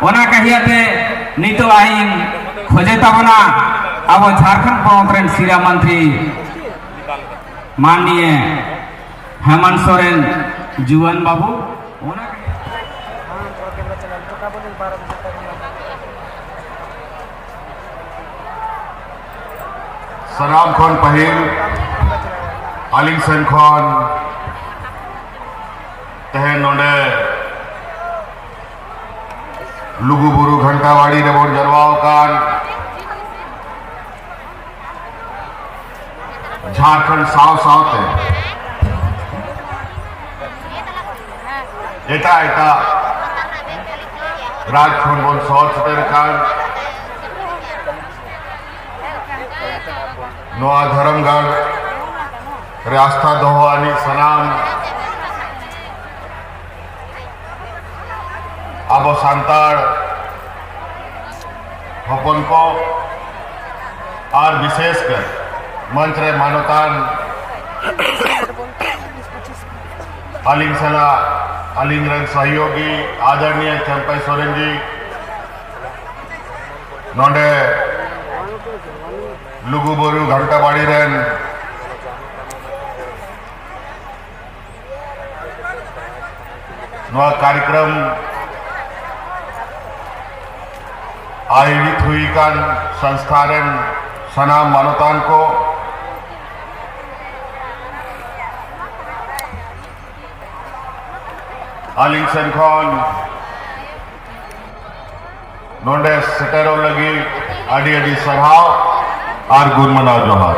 ओना कहियाते नितो आइन खोजे तबना अब झारखंड पौंतरेन सिरा मंत्री माननीय हेमंत सोरेन जुवन बाबू ओना सनाम खन पहिल आलिंग सेन खन तहन नोडे लुगु बुरु घंटावाड़ी रे बोन जरवाओ कान झारखंड साव सावते एटा एटा राजखंड बोन सौर छतेर कान नोआ धर्मगढ़ रास्ता दोहानी सनाम अब सांताड़ हपन को और विशेषकर मंच रे मानवतान अलिंग सला अलिंग रंग सहयोगी आदरणीय चंपई सोरेन जी नोडे लुगुबुरु घंटाबाड़ी रेन नवा कार्यक्रम आयोजित हुई कान संस्थान सनाम मानवतान को आलिंग सेनखन नोडे सेटेरो लगी आड़ी आड़ी सराव और गुणमना जोहार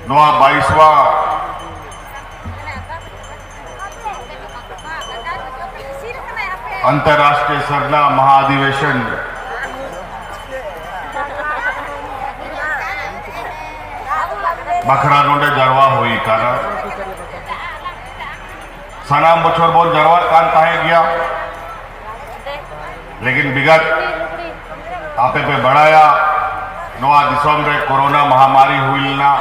नवा 22वां अंतर्राष्ट्रीय सरना महाधिवेशन बखरा नोडे जरवा हुई कारण सनाम बछर बोल जरवा कान ताहे गया लेकिन विगत आपे पे बढ़ाया नवा दिसम रे कोरोना महामारी हुई ना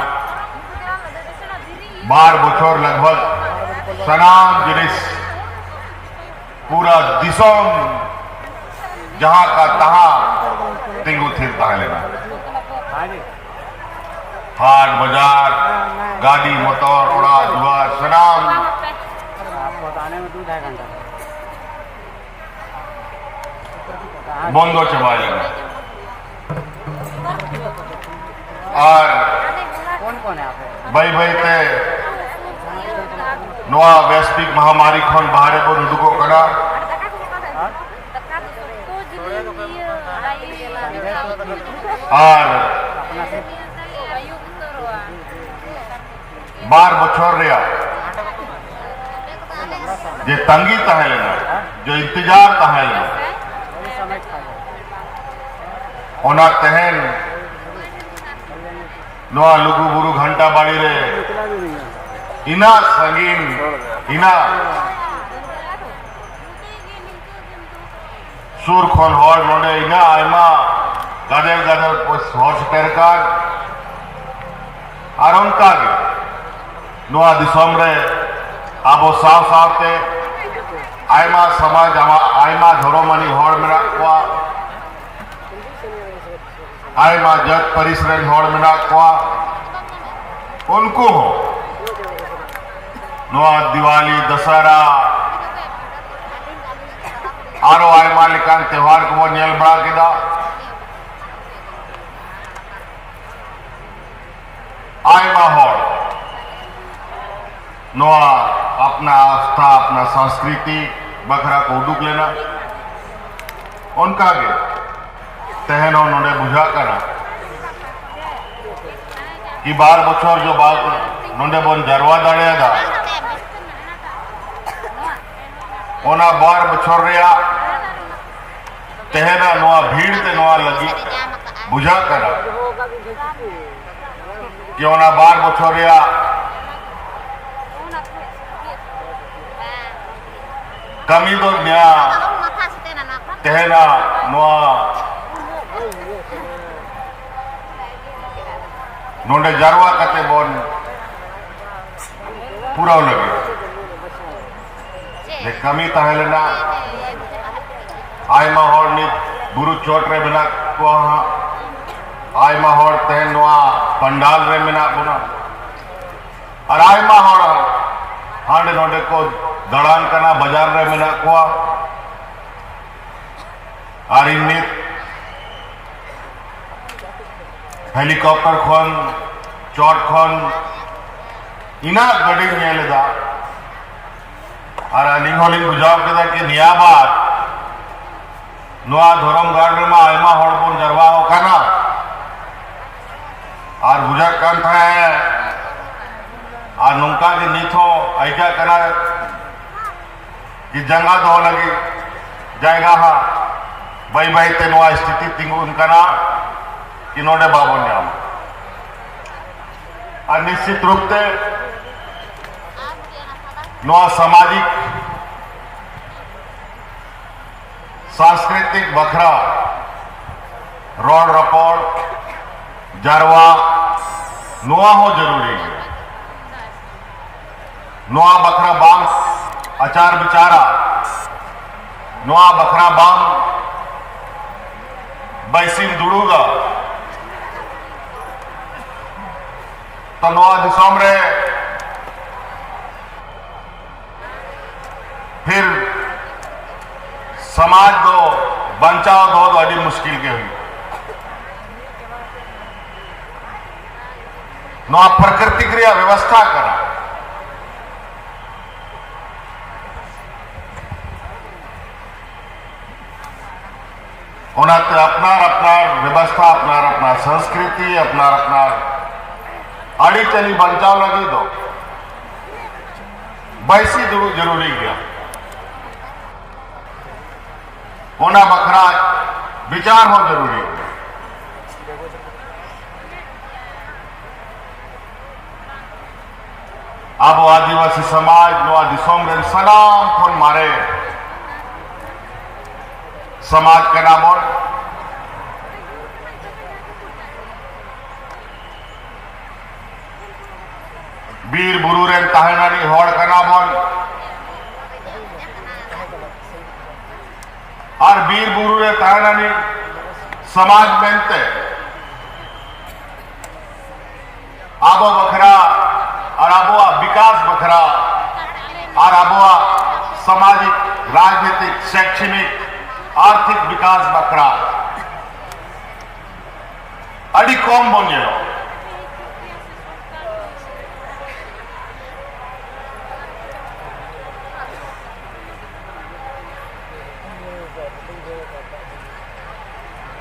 12 बछर लगभग सनाम जिनिस पूरा दिसम जहां का तहां तिंगु थिर ताहे लेना हाट बाजार गाड़ी मोटर उड़ा दुआर सनाम बंदो चबाए लेना और भाई ते नवा वैश्विक महामारी खन बाहर को रुदुको कड़ा और 12 बछर रिया जे तंगी ताहे लेना जो इंतजार ताहे लेना ओना तहन नवा लुगु बुरु घंटा बाड़ी रे इना संगीन इना सुर खन हर नोडे इना आयमा गादर गादर हर सेटेरकान और उनका नवा दिसम रे आबो साव सावते आयमा समाज आयमा धर्मानी हर मेना कोआ आयमा जत परिसरेन हर मेना कोआ उनको हो नवा दिवाली दशहरा आरो आयमा लेकान त्योहार को नेल बड़ा केदा आयमा हर नवा अपना आस्था अपना संस्कृति बखरा को उदुक लेना उनका के तहन उन्होंने बुझा करा कि 12 बछर जो बात नोडे बन जरवा दाड़िया दा ओना 12 बछर रिया तहना नवा भीड़ ते नवा लगी बुझा करा कि ओना 12 बछर रिया कमी दो न्या तहना नवा नोडे जरवा कते बोन पूरा लगे जे कमी तहलेना आयमा हर नित बुरु चोट रे मेना को आयमा हर तेहन नोआ पंडाल रे मेना बोना और आयमा हर हांडे नोडे को दड़ान कना बाजार रे मेना को और नित हेलीकॉप्टर खन चोट खन इना गड़ी नेलेदा और अलिंग होलिंग बुझाव केदा कि नियाबाद नोआ धरम गाड़ में आयमा हड़ बन जरवा होकाना और बुझा कान था और नौका के नीथो ऐसा करा कि जंगा दो लगी जाएगा हाँ भाई भाई ते नोआ स्थिति तिंगु उनका ना कि नोडे बाबू न्याम और निश्चित रूप से नोआ सामाजिक सांस्कृतिक बखरा रोड रपोड़ जरवा नोआ हो जरूरी है नोआ बखरा बाम अचार बिचारा नोआ बखरा बाम बैसिन जुड़ूगा तो नोआ दिसोम रे फिर समाज दो बचाव दो तो अड़ी मुश्किल के हुई नोआ प्रकृति क्रिया व्यवस्था करा उन्हें अपनार अपनार व्यवस्था अपनार अपना संस्कृति अपनार अपनार अड़ी चली बचाव लगी दो बैसी जरूरी गया होना बखरा विचार हो जरूरी है अब आदिवासी समाज नो दिसोम रे सलाम फोन मारे समाज के नाम और वीर बुरु रे तहनानी होड़ का नाम और वीर बुरु रे तहनानी समाज बनते आबो बखरा और आबोआ विकास बखरा और आबोआ सामाजिक राजनीतिक शैक्षणिक आर्थिक विकास बखरा अड़ी कौम बन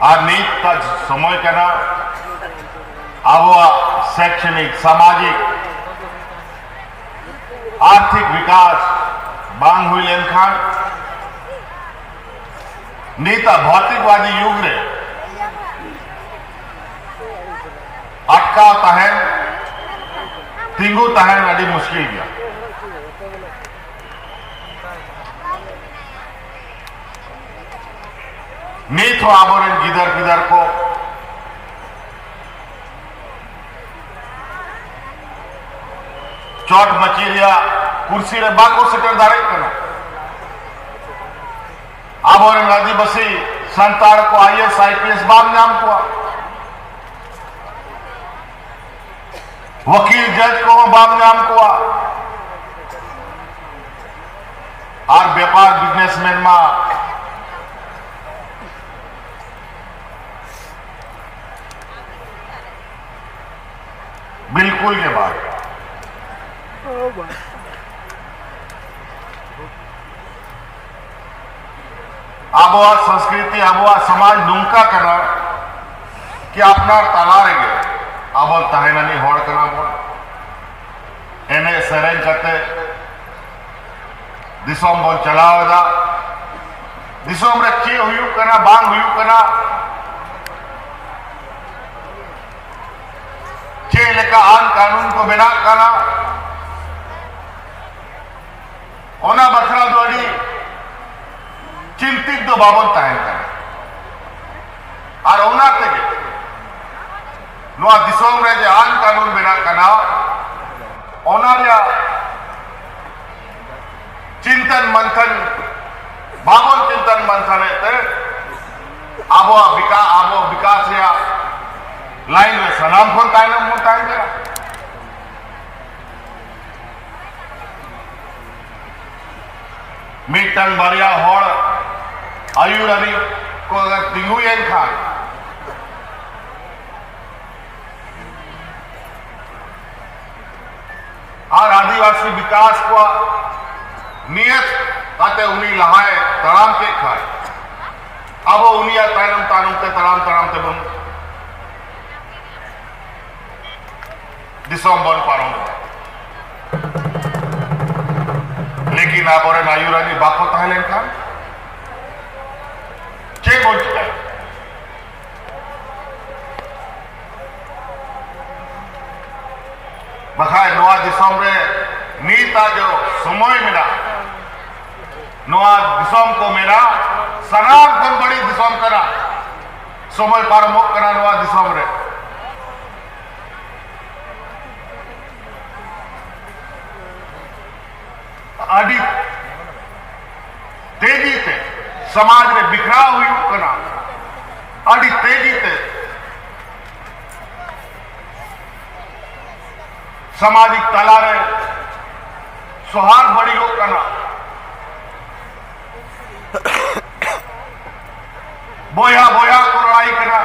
और नीत का समय के ना आबोआ शैक्षणिक सामाजिक आर्थिक विकास बांग हुई लेनखान नीता भौतिकवादी युग रे अटकाव तहन तिंगु तहन अड़ी मुश्किल गया नीत हो आबोरन गिदर गिदर को चोट मचीरिया कुर्सी रे बाको सेटर दाड़े करो आबोरन आदिवासी संताड़ को आईएएस आईपीएस बाम नाम को वकील जज को बाम नाम को और व्यापार बिजनेसमैन में बिल्कुल ये बात आबोआ संस्कृति आबोआ समाज नुंका करना कि अपना ताला रहे आबो तहनानी होड़ करना बोल एने सरें करते दिसोम बोल चलावेदा दिसोम रे चे हुयू करना बांग हुयू करना चे लेका आन कानून को बिना करना ओना बखरा दोड़ी चिंतित दो बाबन तहन कर और ओना तेगे नोआ दिसोम रे जे आन कानून बिना करना ओना रे आबो विकास या लाइन में सनाम खन तायनम मन तायन करा मिटन बारिया हड़ आयुरानी को अगर तिंगुएन खान और आदिवासी विकास को नियत काते उन्हीं लहाए तड़ाम के खाए अब उनिया तायनम तानुम ते तड़ाम ते बन दिसंबर पारों लेकिन आप और आयुरानी बाको ताहलेन खान चे बोल चुका बखाए नवा दिसम रे नीता जो समय मेरा नवा दिसम को मेरा सनाम खन बड़ी दिसम करा समय पारमोक करा नवा दिसम रे आदि तेजी ते समाज में बिखरा हुई कना आदि तेजी ते सामाजिक तलारे सुहार बड़ी हो कना बोया को लड़ाई कना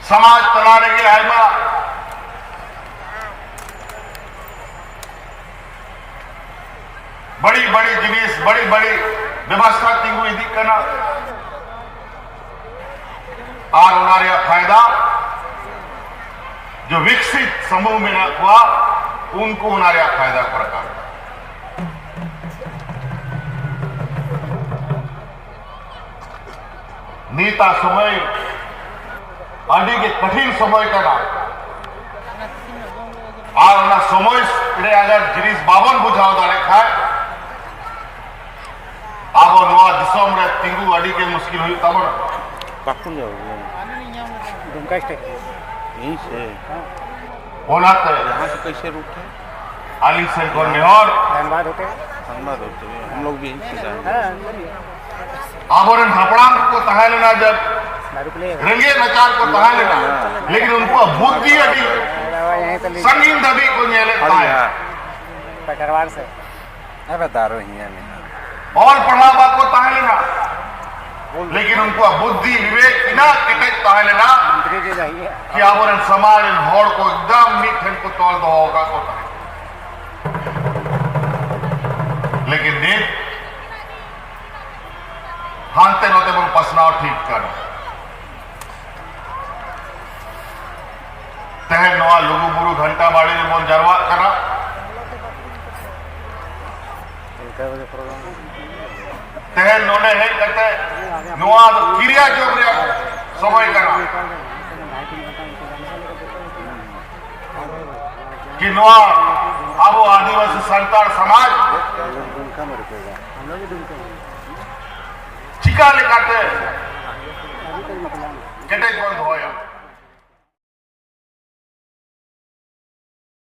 समाज तलारे के आयमा बड़ी जिनिस बड़ी व्यवस्था तिंगु इदी कना और उनारिया फायदा जो विकसित समूह में हुआ उनको उनारिया फायदा प्रकार नीता समय आदि के कठिन समय कना और ना समय रे अगर जिनिस बावन बुझाव दाड़े खाए अब नवा दिसम रे तिंगु अड़ी के मुश्किल हुई तब बाकुन जाओ दुमका स्टेट यहीं से होनाते यहाँ से कैसे रूट है आली से को नेहर धनबाद होते हम लोग भी यहीं से जाएंगे अब और हपड़ाम को तहा लेना जब रंगे नचार को तहा लेना लेकिन उनको बुद्धि अड़ी संगीन दबी को नेले ताया पटरवार से अब दारो ही है और पढ़ावा को तहा लेना लेकिन उनको बुद्धि विवेक इना किटेक तहा लेना कि अब और समाज होड़ को एकदम मीठन को तोल दो होगा को तहा लेकिन देख हानते नोते बन पसनाव ठीक कर तह नवा लुगु बुरु घंटा बाड़ी में बोल जरवा करा तह नोने है कहते नवा क्रिया जो समय करा कि नवा अब आदिवासी संतान समाज चिका लेकर के कटे कौन होया